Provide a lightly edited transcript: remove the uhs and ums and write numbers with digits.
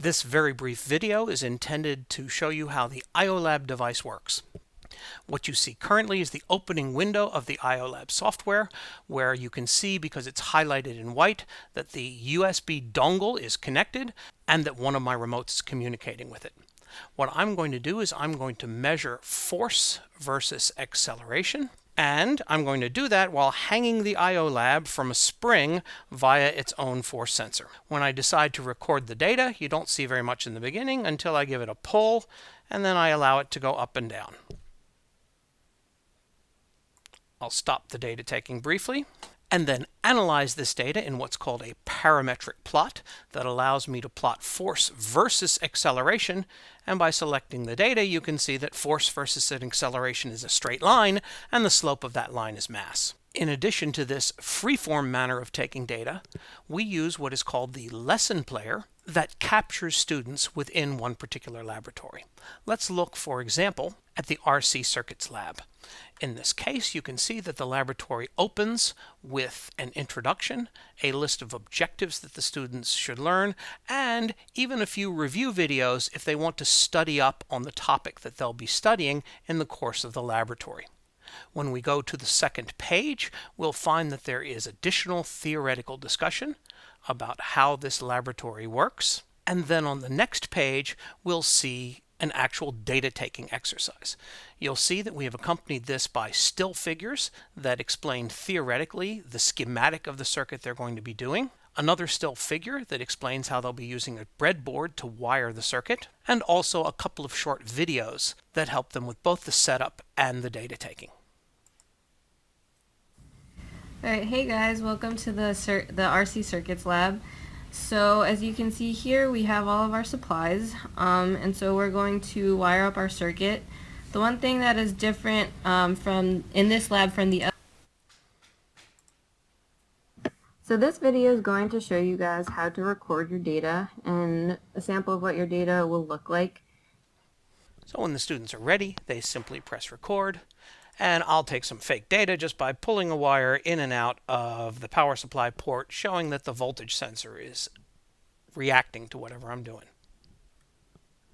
This very brief video is intended to show you how the IOLab device works. What you see currently is the opening window of the IOLab software, where you can see, because it's highlighted in white, that the USB dongle is connected and that one of my remotes is communicating with it. What I'm going to do is I'm going to measure force versus acceleration, and I'm going to do that while hanging the IOLab from a spring via its own force sensor. When I decide to record the data, you don't see very much in the beginning until I give it a pull, and then I allow it to go up and down. I'll stop the data taking briefly, and then analyze this data in what's called a parametric plot that allows me to plot force versus acceleration. And by selecting the data, you can see that force versus an acceleration is a straight line, and the slope of that line is mass. In addition to this freeform manner of taking data, we use what is called the lesson player that captures students within one particular laboratory. Let's look, for example, at the RC Circuits lab. In this case, you can see that the laboratory opens with an introduction, a list of objectives that the students should learn, and even a few review videos if they want to study up on the topic that they'll be studying in the course of the laboratory. When we go to the second page, we'll find that there is additional theoretical discussion about how this laboratory works. And then on the next page, we'll see an actual data-taking exercise. You'll see that we have accompanied this by still figures that explain theoretically the schematic of the circuit they're going to be doing, another still figure that explains how they'll be using a breadboard to wire the circuit, and also a couple of short videos that help them with both the setup and the data-taking. Alright, hey guys, welcome to the RC Circuits lab. So as you can see here, we have all of our supplies, and so we're going to wire up our circuit. The one thing that is different in this lab from the other. So this video is going to show you guys how to record your data and a sample of what your data will look like. So when the students are ready, they simply press record, and I'll take some fake data just by pulling a wire in and out of the power supply port, showing that the voltage sensor is reacting to whatever I'm doing.